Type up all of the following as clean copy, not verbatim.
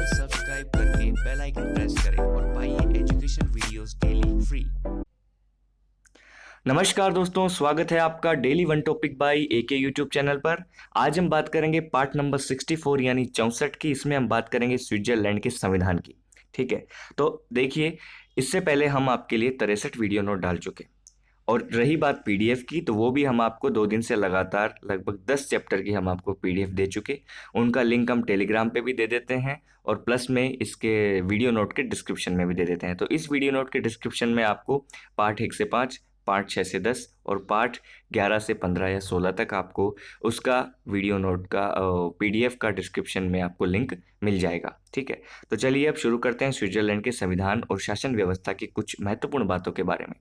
पर सब्सक्राइब करके bell icon press करें और पाइए एजुकेशन वीडियोस डेली फ्री। नमस्कार दोस्तों, स्वागत है आपका daily one topic by AK YouTube channel पर। आज हम बात करेंगे पार्ट नंबर 64 यानी 64 की। इसमें हम बात करेंगे स्विट्जरलैंड के संविधान की। ठीक है, तो देखिए, इससे पहले हम आपके लिए 63 वीडियो नोट डाल चुके। और रही बात पीडीएफ की, तो वो भी हम आपको 2 दिन से लगातार लगभग 10 चैप्टर की हम आपको पीडीएफ दे चुके। उनका लिंक हम टेलीग्राम पे भी दे देते हैं और प्लस में इसके वीडियो नोट के डिस्क्रिप्शन में भी दे देते हैं। तो इस वीडियो नोट के डिस्क्रिप्शन में आपको पार्ट 1 से 5, पार्ट 6 से 10 और पार्ट 11 से 15 या 16 तक आपको उसका वीडियो नोट का पीडीएफ का डिस्क्रिप्शन में आपको लिंक मिल जाएगा। ठीक है, तो चलिए अब शुरू करते हैं स्विट्जरलैंड के संविधान और शासन व्यवस्था की कुछ महत्वपूर्ण बातों के बारे में।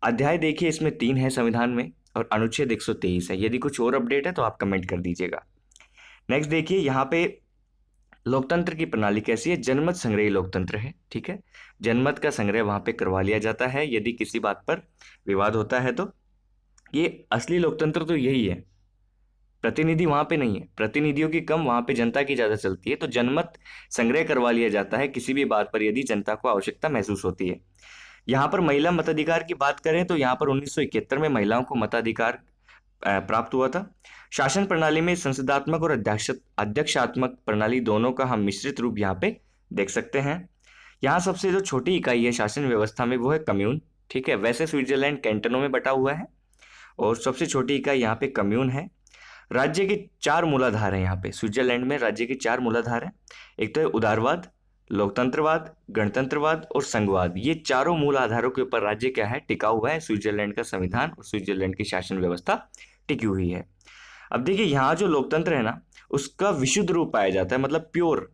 अध्याय देखिए, इसमें 3 है संविधान में और अनुच्छेद 123 है। यदि कुछ और अपडेट है तो आप कमेंट कर दीजिएगा। नेक्स्ट देखिए, यहाँ पे लोकतंत्र की प्रणाली कैसी है। जनमत संग्रही लोकतंत्र है। ठीक है, जनमत का संग्रह वहां पे करवा लिया जाता है यदि किसी बात पर विवाद होता है तो। ये असली लोकतंत्र तो यही है, प्रतिनिधि वहां पे नहीं है, प्रतिनिधियों की कम, वहां पे जनता की ज्यादा चलती है। तो जनमत संग्रह करवा लिया जाता है किसी भी बात पर यदि जनता को आवश्यकता महसूस होती है। यहाँ पर महिला मताधिकार की बात करें तो यहाँ पर 1971 में महिलाओं को मताधिकार प्राप्त हुआ था। शासन प्रणाली में संसदात्मक और अध्यक्षात्मक प्रणाली दोनों का हम मिश्रित रूप यहाँ पे देख सकते हैं। यहाँ सबसे जो छोटी इकाई है शासन व्यवस्था में वो है कम्यून। ठीक है, वैसे स्विट्जरलैंड कैंटनों में बटा हुआ है और सबसे छोटी इकाई यहाँ पे कम्यून है। राज्य के 4 मूलाधार हैं। यहाँ पे स्विट्जरलैंड में राज्य के 4 मूलाधार हैं। एक तो है उदारवाद, लोकतंत्रवाद, गणतंत्रवाद और संघवाद। ये चारों मूल आधारों के ऊपर राज्य क्या है, टिका हुआ है। स्विट्जरलैंड का संविधान और स्विट्जरलैंड की शासन व्यवस्था टिकी हुई है। अब देखिए, यहाँ जो लोकतंत्र है ना, उसका विशुद्ध रूप पाया जाता है, मतलब प्योर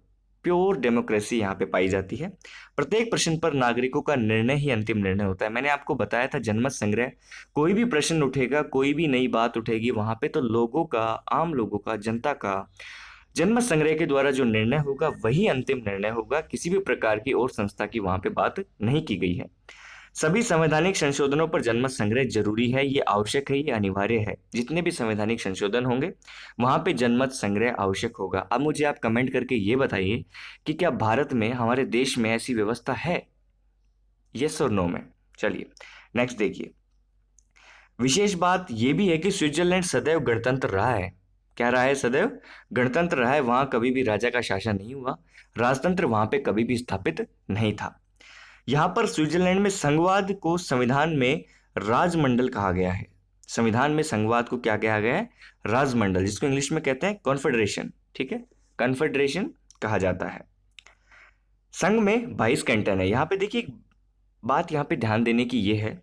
प्योर डेमोक्रेसी यहाँ पे पाई जाती है। प्रत्येक प्रश्न पर नागरिकों का निर्णय ही अंतिम निर्णय होता है। मैंने आपको बताया था जनमत संग्रह, कोई भी प्रश्न उठेगा, कोई भी नई बात उठेगी वहां पे, तो लोगों का, आम लोगों का, जनता का जनमत संग्रह के द्वारा जो निर्णय होगा वही अंतिम निर्णय होगा। किसी भी प्रकार की और संस्था की वहां पे बात नहीं की गई है। सभी संवैधानिक संशोधनों पर जनमत संग्रह जरूरी है, ये आवश्यक है, ये अनिवार्य है। जितने भी संवैधानिक संशोधन होंगे वहां पे जनमत संग्रह आवश्यक होगा। अब मुझे आप कमेंट करके ये बताइए कि क्या भारत में, हमारे देश में ऐसी व्यवस्था है, यस और नो में। चलिए नेक्स्ट देखिए, विशेष बात यह भी है कि स्विट्जरलैंड सदैव गणतंत्र रहा है। क्या रहा है? सदैव गणतंत्र रहा है। वहां कभी भी राजा का शासन नहीं हुआ, राजतंत्र वहां पे कभी भी स्थापित नहीं था। यहां पर स्विट्जरलैंड में संघवाद को संविधान में राजमंडल कहा गया है। संविधान में संघवाद को क्या कहा गया है? राजमंडल, जिसको इंग्लिश में कहते हैं कॉन्फेडरेशन। ठीक है, कॉन्फेडरेशन कहा जाता है। संघ में 22 कैंटन है। यहाँ पे देखिए, एक बात यहाँ पे ध्यान देने की ये है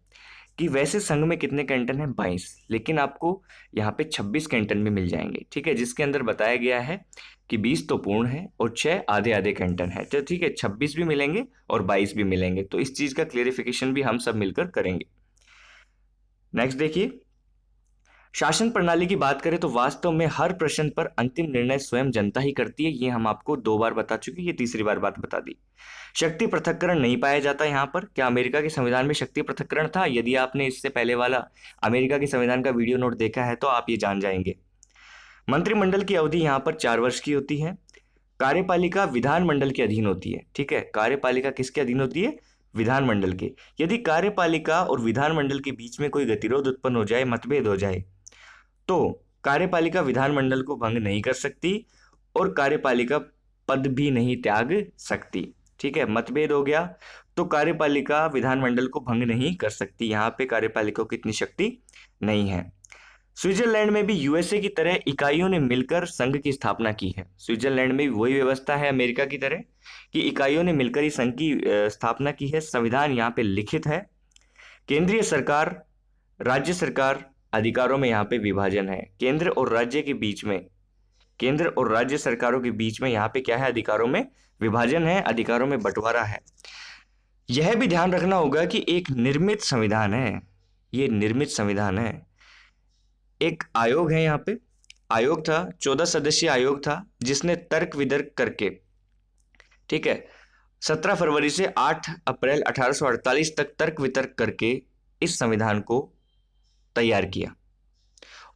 कि वैसे संघ में कितने कैंटन हैं? 22, लेकिन आपको यहाँ पे 26 कैंटन भी मिल जाएंगे। ठीक है, जिसके अंदर बताया गया है कि 20 तो पूर्ण है और 6 आधे आधे कैंटन है। तो ठीक है, 26 भी मिलेंगे और 22 भी मिलेंगे। तो इस चीज का क्लेरिफिकेशन भी हम सब मिलकर करेंगे। नेक्स्ट देखिए, शासन प्रणाली की बात करें तो वास्तव में हर प्रश्न पर अंतिम निर्णय स्वयं जनता ही करती है। ये हम आपको 2 बार बता चुके, ये तीसरी बार बात बता दी। शक्ति पृथक्करण नहीं पाया जाता यहाँ पर। क्या अमेरिका के संविधान में शक्ति पृथक्करण था? यदि आपने इससे पहले वाला अमेरिका के संविधान का वीडियो नोट देखा है तो आप ये जान जाएंगे। मंत्रिमंडल की अवधि यहाँ पर 4 वर्ष की होती है। कार्यपालिका विधानमंडल के अधीन होती है। ठीक है, कार्यपालिका किसके अधीन होती है? विधानमंडल के। यदि कार्यपालिका और विधानमंडल के बीच में कोई गतिरोध उत्पन्न हो जाए, मतभेद हो जाए, तो कार्यपालिका विधानमंडल को भंग नहीं कर सकती और कार्यपालिका पद भी नहीं त्याग सकती। ठीक है, मतभेद हो गया तो कार्यपालिका विधानमंडल को भंग नहीं कर सकती। यहां पे कार्यपालिका को इतनी शक्ति नहीं है। स्विट्जरलैंड में भी यूएसए की तरह इकाइयों ने मिलकर संघ की स्थापना की है। स्विट्जरलैंड में भी वही व्यवस्था है अमेरिका की तरह कि इकाइयों ने मिलकर ही संघ की स्थापना की है। संविधान यहाँ पे लिखित है। केंद्रीय सरकार, राज्य सरकार, अधिकारों में यहाँ पे विभाजन है। केंद्र और राज्य के बीच में, केंद्र और राज्य सरकारों के बीच में यहाँ पे क्या है? अधिकारों में विभाजन है, अधिकारों में बंटवारा है। यह भी ध्यान रखना होगा कि एक निर्मित संविधान है, ये निर्मित संविधान है। एक आयोग है यहाँ पे, आयोग था, 14 सदस्यीय आयोग था, जिसने तर्क वितर्क करके, ठीक है, 17 फरवरी से 8 अप्रैल 1848 तक तर्क वितर्क करके इस संविधान को तैयार किया।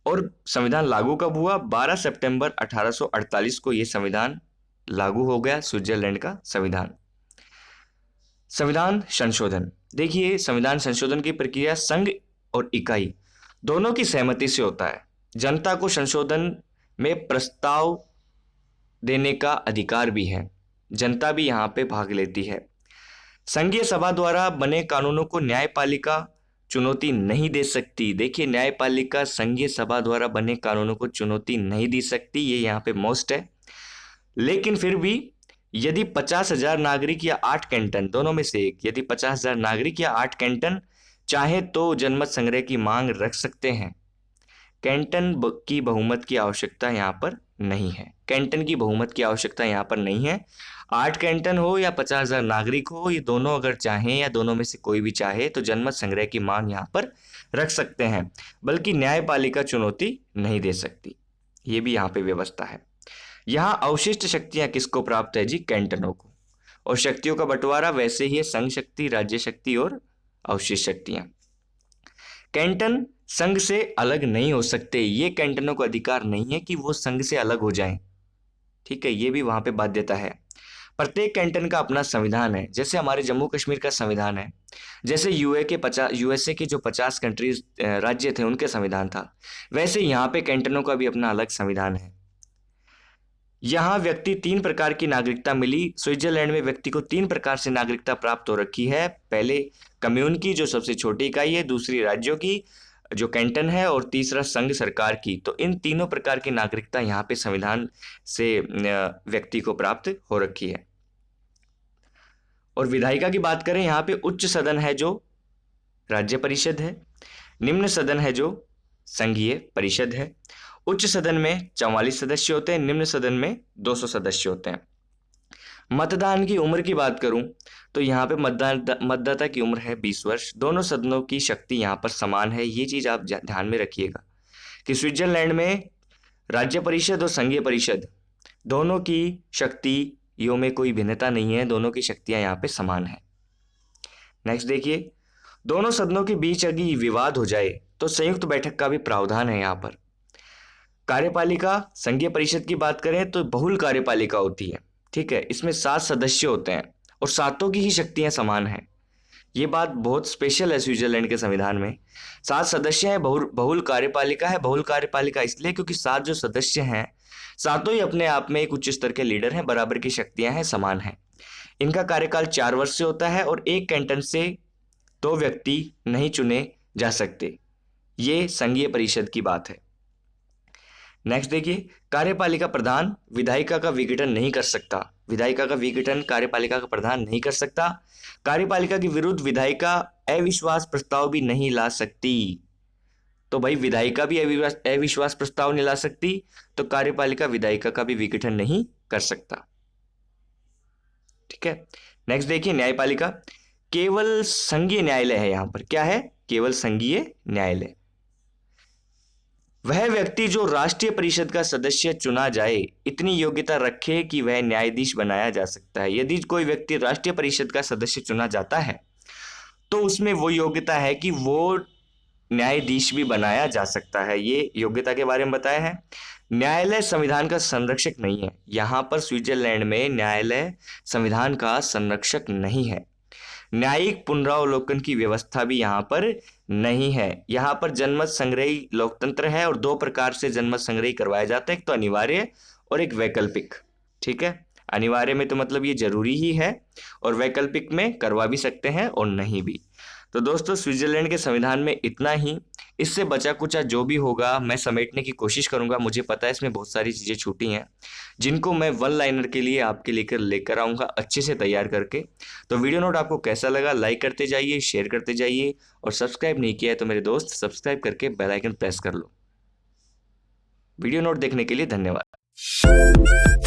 और संविधान लागू कब हुआ? 12 सितंबर 1848 को यह संविधान लागू हो गया स्विट्जरलैंड का संविधान। संविधान संशोधन। देखिए, संविधान संशोधन की प्रक्रिया संघ और इकाई दोनों की सहमति से होता है। जनता को संशोधन में प्रस्ताव देने का अधिकार भी है, जनता भी यहाँ पे भाग लेती है। संघीय सभा द्वारा बने कानूनों को न्यायपालिका चुनौती नहीं दे सकती। देखिए, न्यायपालिका संघीय सभा द्वारा बने कानूनों को चुनौती नहीं दे सकती, ये यहाँ पे मोस्ट है। लेकिन फिर भी यदि 50,000 नागरिक या 8 कैंटन दोनों में से एक, यदि 50,000 नागरिक या 8 कैंटन चाहे तो जनमत संग्रह की मांग रख सकते हैं। कैंटन की बहुमत की आवश्यकता यहाँ पर नहीं है। कैंटन की बहुमत की आवश्यकता यहाँ पर नहीं है। 8 कैंटन हो या 50,000 नागरिक हो, ये दोनों अगर चाहें या दोनों में से कोई भी चाहे तो जनमत संग्रह की मांग यहाँ पर रख सकते हैं, बल्कि न्यायपालिका चुनौती नहीं दे सकती। ये भी यहाँ पे व्यवस्था है। यहाँ अवशिष्ट शक्तियां किसको प्राप्त है जी? कैंटनों को। और शक्तियों का बंटवारा वैसे ही है, संघ शक्ति, राज्य शक्ति और अवशिष्ट शक्तियां। कैंटन संघ से अलग नहीं हो सकते। ये कैंटनों को अधिकार नहीं है कि वो संघ से अलग हो जाएं। ठीक है, ये भी वहां पे बाध्यता है। प्रत्येक कैंटन का अपना संविधान है। जैसे हमारे जम्मू कश्मीर का संविधान है, जैसे यूएसए के जो 50 कंट्रीज राज्य थे उनके संविधान था, वैसे यहाँ पे कैंटनों का भी अपना अलग संविधान है। यहाँ व्यक्ति 3 प्रकार की नागरिकता मिली। स्विट्जरलैंड में व्यक्ति को 3 प्रकार से नागरिकता प्राप्त हो रखी है। पहले कम्यून की, जो सबसे छोटी इकाई है, दूसरी राज्यों की जो कैंटन है, और तीसरा संघ सरकार की। तो इन तीनों प्रकार की नागरिकता यहाँ पे संविधान से व्यक्ति को प्राप्त हो रखी है। और विधायिका की बात करें, यहाँ पे उच्च सदन है जो राज्य परिषद है, निम्न सदन है जो संघीय परिषद है। उच्च सदन में 44 सदस्य होते हैं, निम्न सदन में 200 सदस्य होते हैं। मतदान की उम्र की बात करूं तो यहाँ पे मतदाता की उम्र है 20 वर्ष। दोनों सदनों की शक्ति यहाँ पर समान है। ये चीज आप ध्यान में रखिएगा कि स्विट्जरलैंड में राज्य परिषद और संघीय परिषद दोनों की शक्तियों में कोई भिन्नता नहीं है, दोनों की शक्तियां यहाँ पे समान है। नेक्स्ट देखिए, दोनों सदनों के बीच अगर विवाद हो जाए तो संयुक्त बैठक का भी प्रावधान है यहाँ पर। कार्यपालिका संघीय परिषद की बात करें तो बहुल कार्यपालिका होती है। ठीक है, इसमें 7 सदस्य होते हैं और सातों की ही शक्तियां समान हैं। ये बात बहुत स्पेशल है स्विट्जरलैंड के संविधान में। 7 सदस्य हैं, बहुल कार्यपालिका है। बहुल कार्यपालिका इसलिए क्योंकि 7 जो सदस्य हैं, सातों ही अपने आप में एक उच्च स्तर के लीडर हैं, बराबर की शक्तियां हैं, समान हैं। इनका कार्यकाल 4 वर्ष से होता है और एक कैंटन से 2 व्यक्ति नहीं चुने जा सकते। ये संघीय परिषद की बात है। नेक्स्ट देखिए, कार्यपालिका प्रधान विधायिका का विघटन नहीं कर सकता। विधायिका का विघटन कार्यपालिका का प्रधान नहीं कर सकता। कार्यपालिका के विरुद्ध विधायिका अविश्वास प्रस्ताव भी नहीं ला सकती। तो भाई, विधायिका भी अविश्वास प्रस्ताव नहीं ला सकती, तो कार्यपालिका विधायिका का भी विघटन नहीं कर सकता। ठीक है, नेक्स्ट देखिए, न्यायपालिका केवल संघीय न्यायालय है। यहां पर क्या है? केवल संघीय न्यायालय। वह व्यक्ति जो राष्ट्रीय परिषद का सदस्य चुना जाए इतनी योग्यता रखे कि वह न्यायाधीश बनाया जा सकता है। यदि कोई व्यक्ति राष्ट्रीय परिषद का सदस्य चुना जाता है तो उसमें वो योग्यता है कि वो न्यायाधीश भी बनाया जा सकता है। ये योग्यता के बारे में बताया है। न्यायालय संविधान का संरक्षक नहीं है। यहां पर स्विट्जरलैंड में न्यायालय संविधान का संरक्षक नहीं है। न्यायिक पुनरावलोकन की व्यवस्था भी यहाँ पर नहीं है। यहाँ पर जनमत संग्रही लोकतंत्र है और 2 प्रकार से जनमत संग्रही करवाया जाता है, एक तो अनिवार्य और एक वैकल्पिक। ठीक है, अनिवार्य में तो मतलब ये जरूरी ही है, और वैकल्पिक में करवा भी सकते हैं और नहीं भी। तो दोस्तों, स्विट्जरलैंड के संविधान में इतना ही। इससे बचा कुचा जो भी होगा मैं समेटने की कोशिश करूंगा। मुझे पता है इसमें बहुत सारी चीज़ें छूटी हैं जिनको मैं वन लाइनर के लिए आपके लेकर आऊंगा अच्छे से तैयार करके। तो वीडियो नोट आपको कैसा लगा? लाइक करते जाइए, शेयर करते जाइए, और सब्सक्राइब नहीं किया है तो मेरे दोस्त सब्सक्राइब करके बेल आइकन प्रेस कर लो। वीडियो नोट देखने के लिए धन्यवाद।